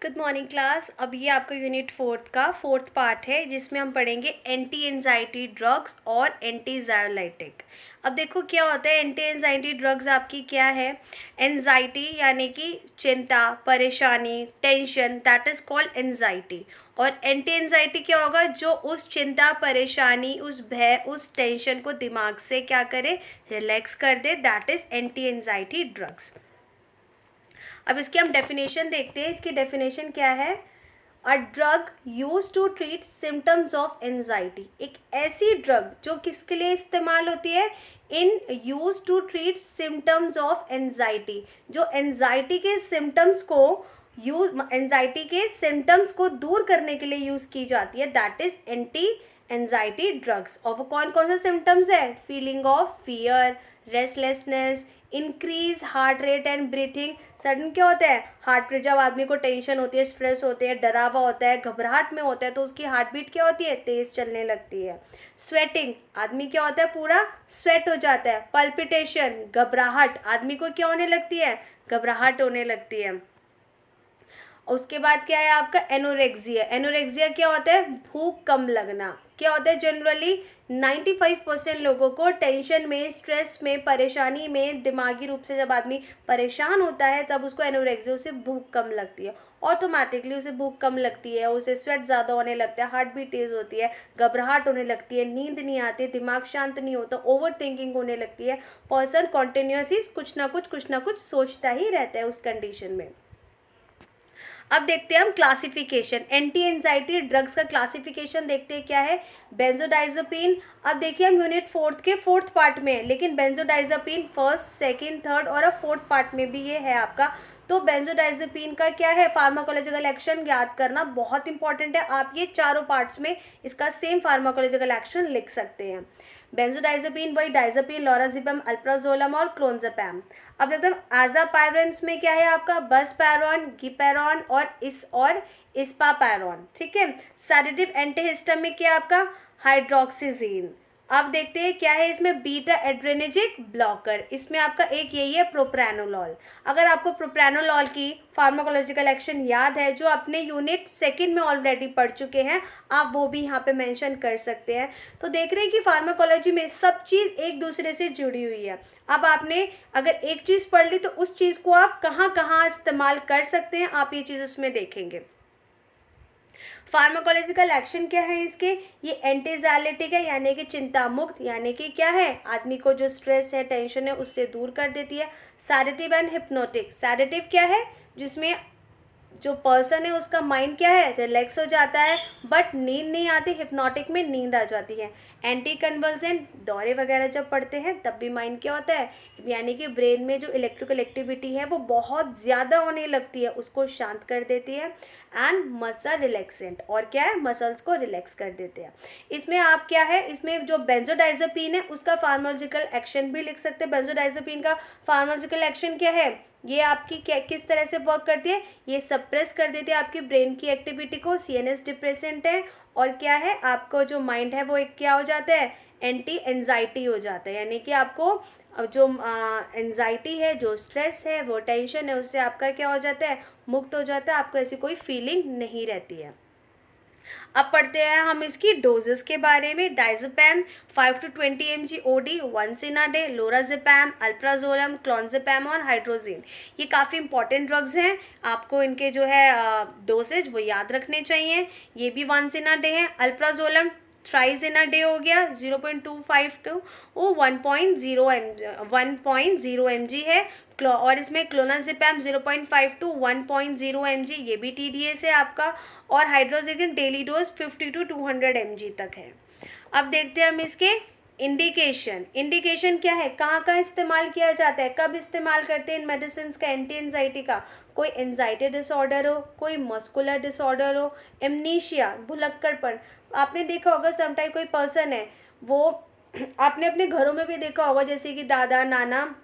Good morning class. अब ये आपका यूनिट 4 का 4th पार्ट है जिसमें हम पढ़ेंगे एंटी एंजाइटी ड्रग्स और एंटीजायोलाइटिक। अब देखो क्या होता है एंटी एंजाइटी ड्रग्स आपकी क्या है। एंजाइटी यानी कि चिंता, परेशानी, tension, that is called anxiety. और एंटी एंजाइटी क्या होगा, जो उस चिंता, परेशानी, उस भय, उस टेंशन को दिमाग से क्या करे, रिलैक्स कर दे, that is anti anxiety drugs. अब इसकी हम डेफिनेशन देखते हैं। इसकी डेफिनेशन क्या है, a drug used to treat symptoms of anxiety. एक ऐसी ड्रग जो किसके लिए इस्तेमाल होती है, in used to treat symptoms of anxiety, जो एंजाइटी के सिम्टम्स को एंजाइटी के सिम्टम्स को दूर करने के लिए यूज की जाती है, that is anti anxiety drugs. और वो कौन कौन से सिम्टम्स है, feeling of fear, restlessness, increase heart rate and breathing. Sudden क्या होता है, हार्ट रेट, जब आदमी को टेंशन होती है, स्ट्रेस होते हैं, डरा हुआ होता है, घबराहट में होता है, तो उसकी हार्ट बीट क्या होती है, तेज चलने लगती है। स्वेटिंग, आदमी क्या होता है, पूरा स्वेट हो जाता है। पल्पिटेशन, घबराहट, आदमी को क्या होने लगती है, घबराहट होने लगती है। उसके बाद क्या है आपका एनोरेक्सिया। एनोरेक्सिया क्या होता है, भूख कम लगना। क्या होता है, जनरली 95% लोगों को टेंशन में, स्ट्रेस में, परेशानी में, दिमागी रूप से जब आदमी परेशान होता है तब उसको एनोरेक्सिया, उसे भूख कम लगती है, ऑटोमेटिकली उसे भूख कम लगती है, उसे स्वेट ज़्यादा होने लगता है, हार्ट बीट तेज़ होती है, घबराहट होने लगती है, नींद नहीं आती, दिमाग शांत नहीं होता, ओवर थिंकिंग होने लगती है। पर्सन कॉन्टिन्यूसली कुछ ना कुछ सोचता ही रहता है उस कंडीशन में। अब देखते हैं हम क्लासिफिकेशन, एंटी एंजाइटी ड्रग्स का क्लासिफिकेशन देखते हैं क्या है। बेंजोडाइजेपिन, अब देखिए हम यूनिट 4 के 4th पार्ट में है, लेकिन बेंजोडाइजेपिन 1st, 2nd, 3rd और 4th पार्ट में भी ये है आपका। तो बेंजोडाइजेपिन का क्या है, फार्माकोलॉजिकल एक्शन याद करना बहुत इंपॉर्टेंट है। आप ये चारों पार्ट्स में इसका सेम फार्माकोलॉजिकल एक्शन लिख सकते हैं। बेंजोडाइजेपिन वही डाइजेपिन, लोराजिपम, अल्प्राजोलम और क्लोनज़ेपैम। अब देखते हैं एजापायरेंस में क्या है आपका, बसपैरॉन, गिपेरॉन और इस्पापैरॉन, ठीक है। सैडेटिव एंटीहिस्टामिक क्या आपका, हाइड्रोक्सीजीन। अब देखते हैं क्या है इसमें, बीटा एड्रेनेर्जिक ब्लॉकर, इसमें आपका एक यही है प्रोप्रानोलॉल। अगर आपको प्रोप्रानोलॉल की फार्माकोलॉजिकल एक्शन याद है, जो अपने यूनिट 2nd में ऑलरेडी पढ़ चुके हैं, आप वो भी यहाँ पे मेंशन कर सकते हैं। तो देख रहे हैं कि फार्माकोलॉजी में सब चीज़ एक दूसरे से जुड़ी हुई है। अब आपने अगर एक चीज़ पढ़ ली तो उस चीज़ को आप कहाँ कहाँ इस्तेमाल कर सकते हैं, आप ये चीज़ उसमें देखेंगे। फार्माकोलॉजिकल एक्शन क्या है इसके, ये एंटीजाइलेटिक है, यानी कि चिंता मुक्त, यानी कि क्या है, आदमी को जो स्ट्रेस है, टेंशन है, उससे दूर कर देती है। सैडेटिव एंड हिप्नोटिक, सैडेटिव क्या है, जिसमें जो पर्सन है उसका माइंड क्या है, रिलैक्स हो जाता है, बट नींद नहीं आती। हिप्नोटिक में नींद आ जाती है। एंटी कन्वर्जेंट, दौरे वगैरह जब पढ़ते हैं तब भी माइंड क्या होता है, यानी कि ब्रेन में जो इलेक्ट्रिकल एक्टिविटी है वो बहुत ज़्यादा होने लगती है, उसको शांत कर देती है। एंड मसल रिलैक्सेंट, और क्या है, मसल्स को रिलैक्स कर देते हैं। इसमें आप क्या है, इसमें जो बेंजोडाइजेपिन है उसका फार्माकोलॉजिकल एक्शन भी लिख सकते हैं। बेंजोडाइजेपिन का फार्माकोलॉजिकल एक्शन क्या है, ये आपकी क्या किस तरह से वर्क करती है, ये सप्रेस कर देती है आपकी ब्रेन की एक्टिविटी को। सीएनएस डिप्रेसेंट है, और क्या है, आपको जो माइंड है वो एक क्या हो जाता है, एंटी एंजाइटी हो जाता है, यानी कि आपको जो एंजाइटी है, जो स्ट्रेस है, वो टेंशन है, उससे आपका क्या हो जाता है, मुक्त हो जाता है, आपको ऐसी कोई फीलिंग नहीं रहती है। अब पढ़ते हैं हम इसकी डोजेस के बारे में। Diazepam 5 to 20 mg OD once in a day, lorazepam, alprazolam, clonazepam और हाइड्रोजिन, ये काफ़ी इंपॉर्टेंट ड्रग्स हैं। आपको इनके जो है डोसेज वो याद रखने चाहिए। ये भी वंस इन अ डे है। Alprazolam thrice in a day हो गया, 0.25 to 1.0 mg है। और इसमें क्लोनाजिपैम 0.5 to 1.0 mg, ये भी TDS है आपका। और hydrazine daily dose 50 to 200 mg तक है। अब देखते हैं हम इसके इंडिकेशन। इंडिकेशन क्या है, कहाँ कहाँ इस्तेमाल किया जाता है, कब इस्तेमाल करते हैं इन मेडिसिन का, एंटी एंजाइटी का। कोई एंजाइटी डिसऑर्डर हो, कोई मस्कुलर डिसऑर्डर हो, एमनीशिया, भुलक्कड़पन। आपने देखा होगा समटाइम कोई पर्सन है वो, आपने अपने घरों में भी देखा होगा, जैसे कि दादा नाना,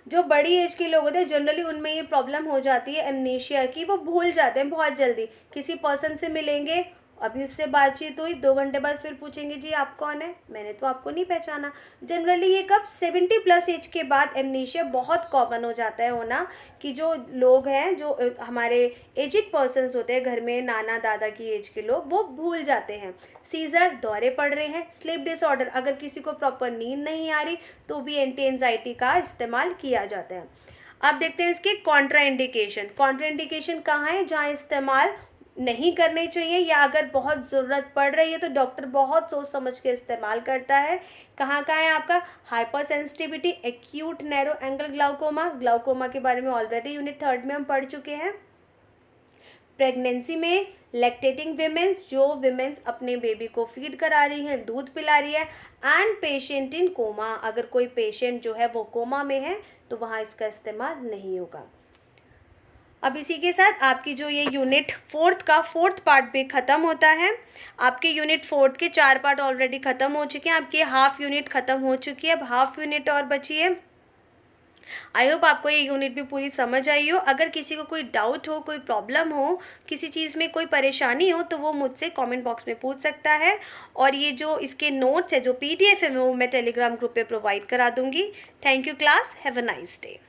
जो बड़ी एज के लोग होते हैं जनरली उनमें ये प्रॉब्लम हो जाती है एमनीशिया की, वो भूल जाते हैं बहुत जल्दी। किसी पर्सन से मिलेंगे अभी उससे बातचीत हुई, 2 घंटे बाद फिर पूछेंगे जी आप कौन है, मैंने तो आपको नहीं पहचाना। जनरली ये कब 70+ एज के बाद एमनीशिया बहुत कॉमन हो जाता है होना, कि जो लोग हैं, जो हमारे एजिड पर्सन्स होते हैं घर में, नाना दादा की एज के लोग, वो भूल जाते हैं। सीजर, दौरे पड़ रहे हैं, स्लीप डिसऑर्डर, अगर किसी को प्रॉपर नींद नहीं आ रही तो भी एंटी एंजाइटी का इस्तेमाल किया जाता है। अब देखते हैं इसके कॉन्ट्रा इंडिकेशन। कॉन्ट्रा इंडिकेशन कहाँ है जहाँ इस्तेमाल नहीं करने चाहिए, या अगर बहुत ज़रूरत पड़ रही है तो डॉक्टर बहुत सोच समझ के इस्तेमाल करता है। कहाँ कहाँ है आपका? Hyper sensitivity, acute narrow angle glaucoma, glaucoma के बारे में ऑलरेडी यूनिट 3 में हम पढ़ चुके हैं। प्रेगनेंसी में लैक्टेटिंग विमेंस, जो विमेंस अपने बेबी को फीड करा रही हैं, दूध पिला रही है। एंड पेशेंट इन कोमा, अगर कोई पेशेंट जो है वो कोमा में है तो वहाँ इसका इस्तेमाल नहीं होगा। अब इसी के साथ आपकी जो ये यूनिट 4 का 4th पार्ट भी ख़त्म होता है। आपके यूनिट 4 के 4 पार्ट ऑलरेडी ख़त्म हो चुके हैं, आपकी हाफ यूनिट ख़त्म हो चुकी है, अब हाफ यूनिट और बची है। आई होप आपको ये यूनिट भी पूरी समझ आई हो। अगर किसी को कोई डाउट हो, कोई प्रॉब्लम हो, किसी चीज़ में कोई परेशानी हो तो वो मुझसे कमेंट बॉक्स में पूछ सकता है। और ये जो इसके नोट्स है, जो PDF है, वो मैं टेलीग्राम ग्रुप पे प्रोवाइड करा दूँगी। Thank you class, have a nice day.